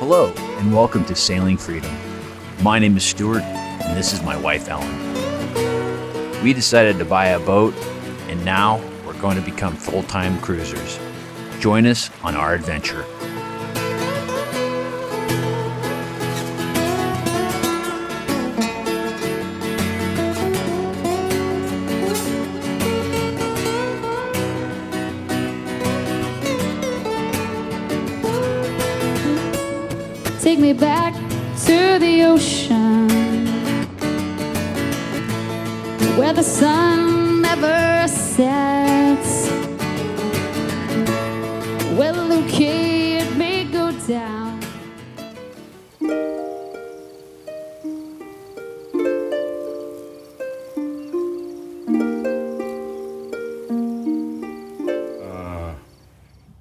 Hello, and welcome to Sailing Freedom. My name is Stewart, and this is my wife, Ellen. We decided to buy a boat, and now we're going to become full-time cruisers. Join us on our adventure. Take me back to the ocean, where the sun never sets, where the Lucade may go down.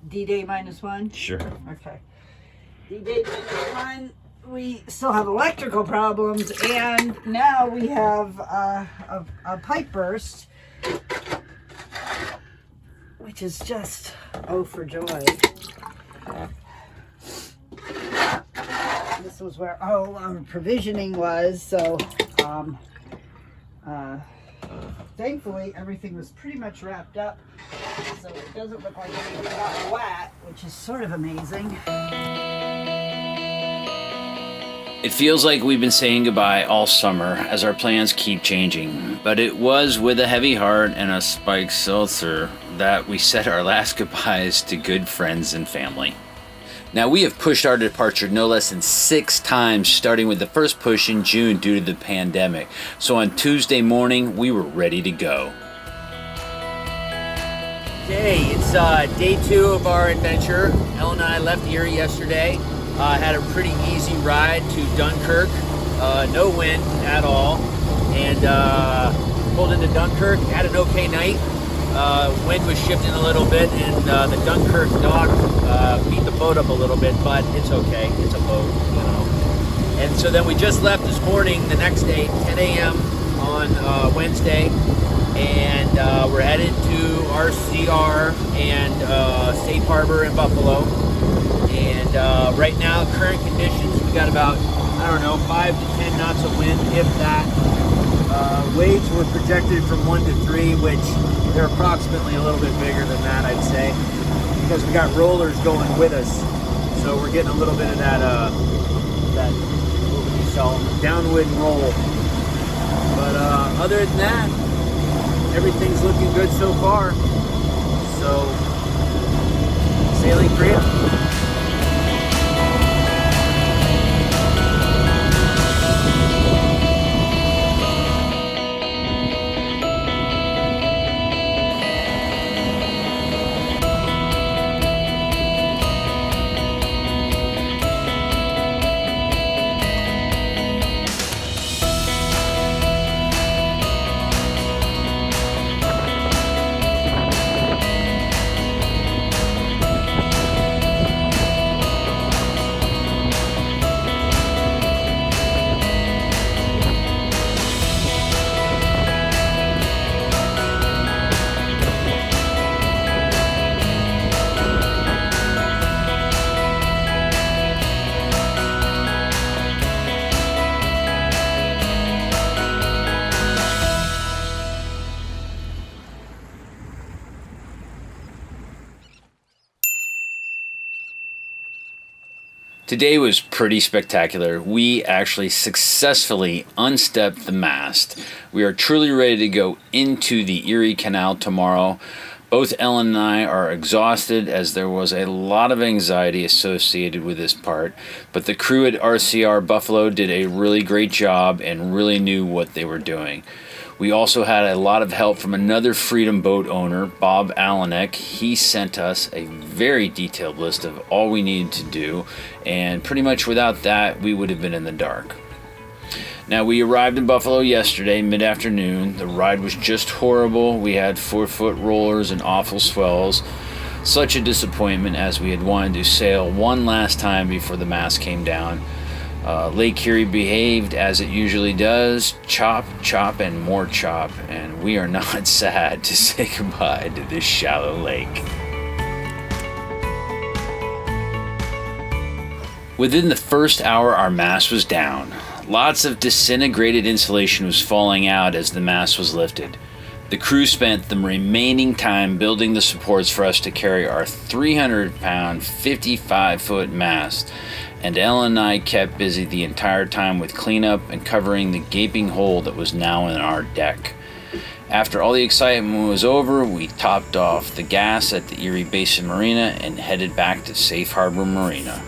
D-Day -1? Sure. Okay. D-Day -1, we still have electrical problems, and now we have a pipe burst, which is just, oh, for joy. This was where our provisioning was, so thankfully everything was pretty much wrapped up, so it doesn't look like anything got wet, which is sort of amazing. It feels like we've been saying goodbye all summer as our plans keep changing, but it was with a heavy heart and a spiked seltzer that we said our last goodbyes to good friends and family. Now, we have pushed our departure no less than 6 times, starting with the first push in June due to the pandemic. So on Tuesday morning, we were ready to go. Okay, it's day 2 of our adventure. Ellen and I left Erie yesterday. Had a pretty easy ride to Dunkirk, no wind at all, and pulled into Dunkirk, had an okay night. Wind was shifting a little bit, and the Dunkirk dock beat the boat up a little bit, but it's okay, it's a boat, you know. And so then we just left this morning, the next day, 10 a.m. on Wednesday, and we're headed to RCR and Safe Harbor in Buffalo. And right now, current conditions, we got about, 5 to 10 knots of wind, if that. Waves were projected from 1 to 3, which they're approximately a little bit bigger than that, I'd say, because we got rollers going with us. So we're getting a little bit of that what would you call them, downwind roll. But other than that, everything's looking good so far. So, sailing freedom. Today was pretty spectacular. We actually successfully unstepped the mast. We are truly ready to go into the Erie Canal tomorrow. Both Ellen and I are exhausted as there was a lot of anxiety associated with this part, but the crew at RCR Buffalo did a really great job and really knew what they were doing. We also had a lot of help from another Freedom Boat owner, Bob Alanek. He sent us a very detailed list of all we needed to do, and pretty much without that, we would have been in the dark. Now, we arrived in Buffalo yesterday, mid-afternoon. The ride was just horrible. We had 4-foot rollers and awful swells. Such a disappointment, as we had wanted to sail one last time before the mast came down. Lake Erie behaved as it usually does, chop, chop, and more chop, and we are not sad to say goodbye to this shallow lake. Within the first hour, our mast was down. Lots of disintegrated insulation was falling out as the mast was lifted. The crew spent the remaining time building the supports for us to carry our 300-pound, 55-foot mast, and Ellen and I kept busy the entire time with cleanup and covering the gaping hole that was now in our deck. After all the excitement was over, we topped off the gas at the Erie Basin Marina and headed back to Safe Harbor Marina.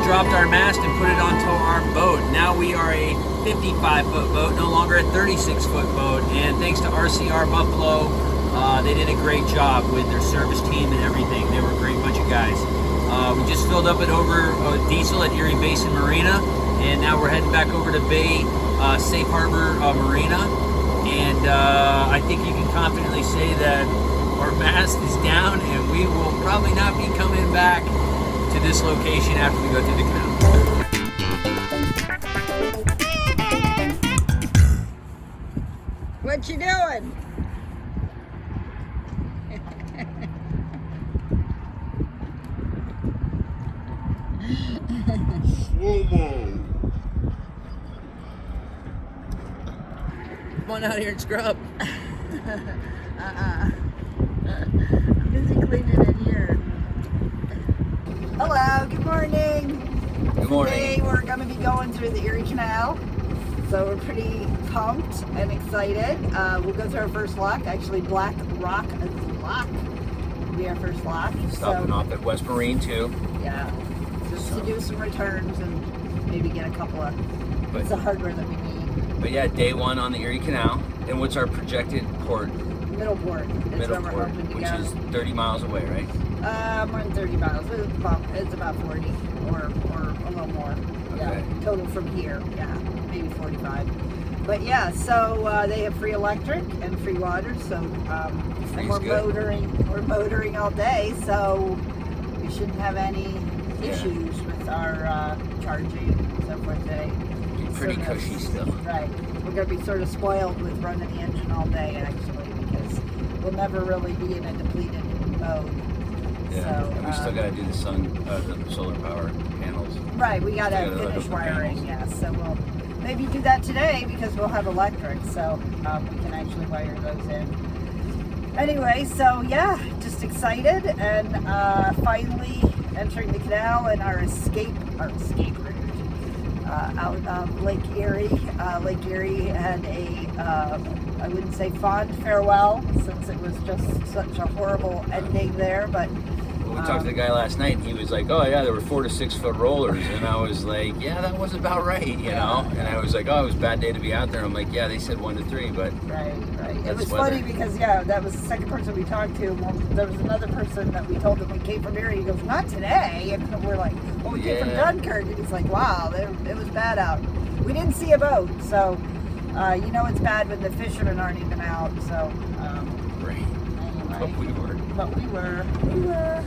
Dropped our mast and put it onto our boat. Now we are a 55-foot boat, no longer a 36-foot boat. And thanks to RCR Buffalo, they did a great job with their service team and everything. They were a great bunch of guys. We just filled up diesel at Erie Basin Marina, and now we're heading back over to Safe Harbor Marina. And I think you can confidently say that our mast is down, and we will probably not be coming back to this location after we go through the canal. What you doing? Come on out here and scrub. I'm busy cleaning in here. Hello, good morning. Good morning. Today we're going to be going through the Erie Canal, so we're pretty pumped and excited. We'll go through our first lock. Actually, Black Rock Lock will be our first lock. Stopping off at West Marine too. Yeah, just to do some returns and maybe get a couple of bits of hardware that we need. But yeah, day one on the Erie Canal. And what's our projected port? Middleport is where we're hoping to which go. is 30 miles away, right? More than 30 miles. It's about 40 or a little more. Yeah, Okay. total from here. Yeah, maybe 45. But yeah, so they have free electric and free water. So and we're motoring all day. So we shouldn't have any issues with our charging and so forth today. Pretty cushy still. Right. We're going to be sort of spoiled with running the engine all day, actually, because we'll never really be in a depleted mode. Yeah, So, and we still got to do the solar power panels. Right, we got to Still gotta finish hook up the wiring, panels. yeah. So we'll maybe do that today because we'll have electric, so we can actually wire those in. Anyway, so yeah, just excited and finally entering the canal and our escape route. Out of Lake Erie. Lake Erie had I wouldn't say fond farewell, since it was just such a horrible ending there, but We talked to the guy last night, and he was like, oh yeah, there were 4 to 6 foot rollers, and I was like, yeah, that was about right, you know? And I was like, oh, it was a bad day to be out there. I'm like, yeah, they said 1 to 3, but... Right. It That's was weather. funny because, yeah, that was the second person we talked to. Well, there was another person that we told him we came from Erie. He goes, not today. And we're like, well, we came from Yeah. Dunkirk. And he's like, wow, it was bad out. We didn't see a boat, so you know it's bad when the fishermen aren't even out. So, Right. anyway. But we were. We were.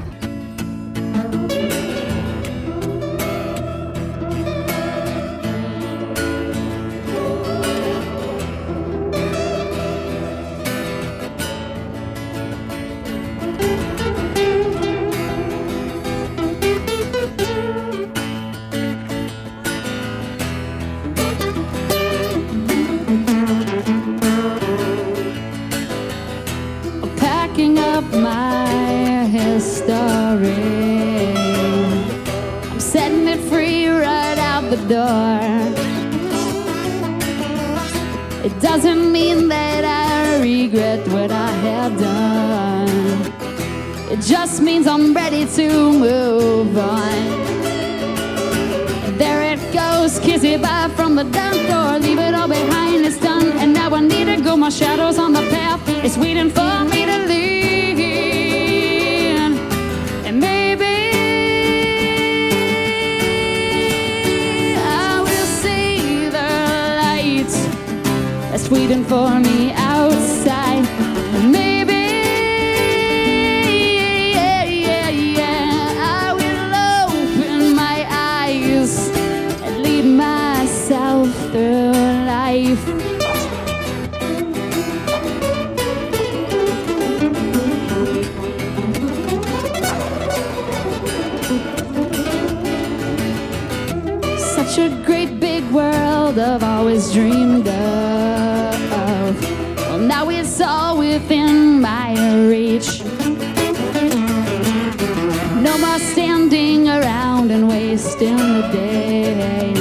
Packing up my history, I'm setting it free right out the door. It doesn't mean that I regret what I have done. It just means I'm ready to move on. There it goes, kiss it bye from the dump door. Leave it all behind, it's done. And now I need to go, my shadow's on the path. It's waiting for me to leave. And maybe I will see the lights that's waiting for me outside. And maybe I will open my eyes and leave my world I've always dreamed of. Well, now it's all within my reach. No more standing around and wasting the day.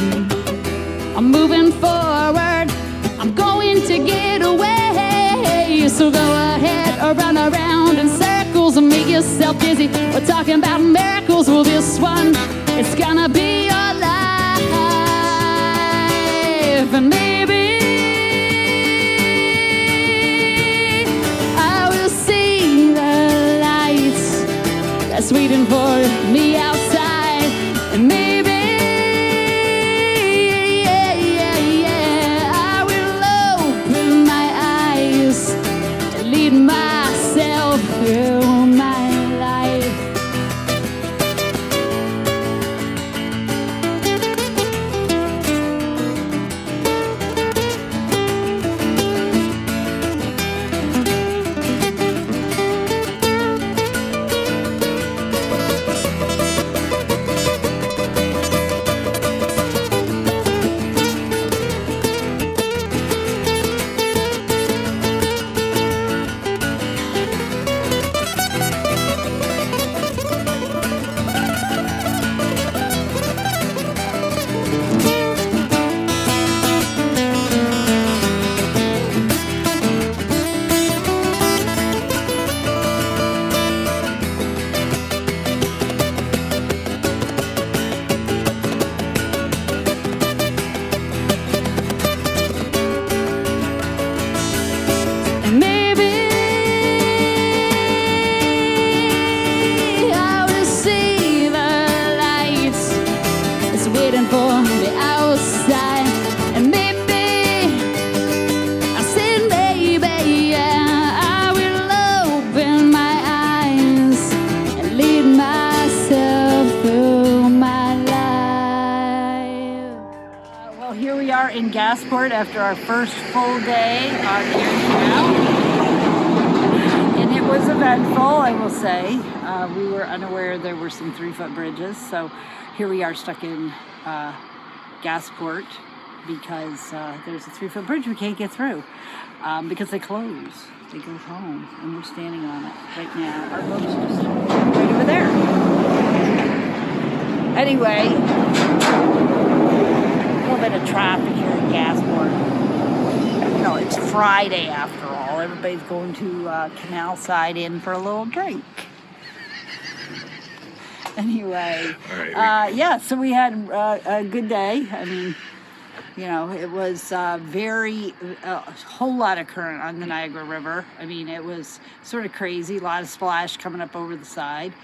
I'm moving forward, I'm going to get away. So go ahead or run around in circles and make yourself dizzy. We're talking about miracles, well this one, it's gonna be your life. And maybe I will see the lights that's waiting for me outside. And maybe I will open my eyes and lead myself through my life. In Gasport after our first full day on the Erie Canal, and it was eventful, I will say. We were unaware there were some 3-foot bridges, so here we are stuck in Gasport because there's a 3-foot bridge we can't get through because they close. They go home, and we're standing on it right now. Our boat's just right over there. Anyway, a little bit of traffic here in Gasport. You know, it's Friday after all. Everybody's going to Canal Side Inn for a little drink. Anyway, yeah, so we had a good day. I mean, you know, it was a whole lot of current on the Niagara River. I mean, it was sort of crazy, a lot of splash coming up over the side.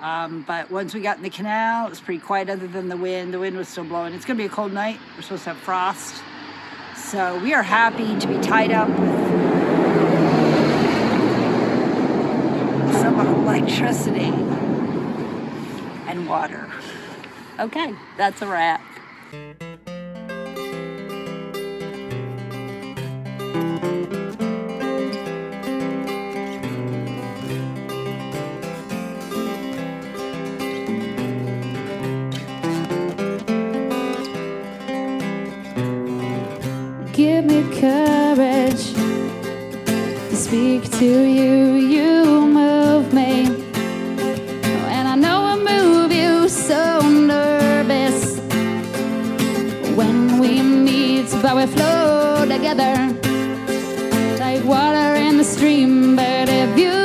But once we got in the canal, it was pretty quiet other than the wind. The wind was still blowing. It's going to be a cold night. We're supposed to have frost. So we are happy to be tied up with some electricity and water. Okay, that's a wrap. Give me courage to speak to you. You move me, and I know I move you so nervous when we meet, but we flow together like water in the stream. But if you